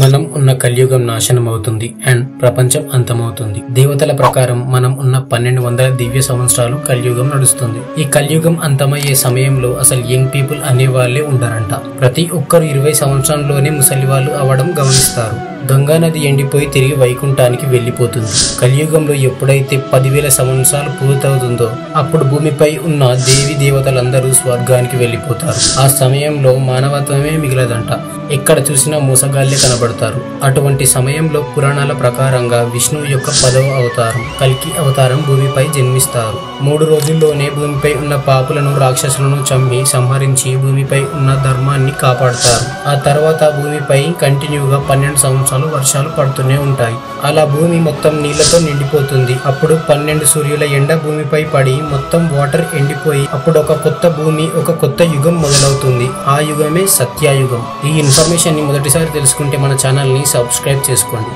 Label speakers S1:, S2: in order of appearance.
S1: మనం ఉన్న కలియుగం నాశనం అవుతుంది అండ్ ప్రపంచం అంతమవుతుంది. దేవతల ప్రకారం మనం ఉన్న 1200 దివ్య సంవత్సరాలు కలియుగం నడుస్తుంది. ఈ కలియుగం అంతమయ్యే సమయంలో అసలు యంగ్ పీపుల్ అనే వాళ్ళే ఉండరంట. ప్రతి ఒక్కరు 20 సంవత్సరంలోనే ముసలి వాళ్ళు అవడం గమనిస్తారు. గంగా నది ఎండిపోయి తిరిగి వైకుంఠానికి వెళ్లిపోతుంది. కలియుగంలో ఎప్పుడైతే 10,000 సంవత్సరాలు పూర్తవుతుందో అప్పుడు భూమిపై ఉన్న దేవి దేవతలందరూ స్వర్గానికి వెళ్లిపోతారు. ఆ సమయంలో మానవత్వమే మిగలదంట. ఎక్కడ చూసినా మోసగాళ్లే కనబడతారు. అటువంటి సమయంలో పురాణాల ప్రకారంగా విష్ణువు యొక్క 10వ అవతారం కల్కి అవతారం భూమిపై జన్మిస్తారు. 3 రోజుల్లోనే భూమిపై ఉన్న పాపులను రాక్షసులను చంపి సంహరించి భూమిపై ఉన్న ధర్మాన్ని కాపాడతారు. ఆ తర్వాత భూమిపై కంటిన్యూగా 12 సంవత్సరాలు వర్షాలు పడుతూనే ఉంటాయి. అలా భూమి మొత్తం నీళ్లతో నిండిపోతుంది. అప్పుడు 12 సూర్యుల ఎండ భూమిపై పడి మొత్తం వాటర్ ఎండిపోయి అప్పుడు ఒక కొత్త భూమి, ఒక కొత్త యుగం మొదలవుతుంది. ఆ యుగమే సత్యయుగం. ఈ ఇన్ఫర్మేషన్ ని మొదటిసారి తెలుసుకుంటే మన ఛానల్ ని సబ్స్క్రైబ్ చేసుకోండి.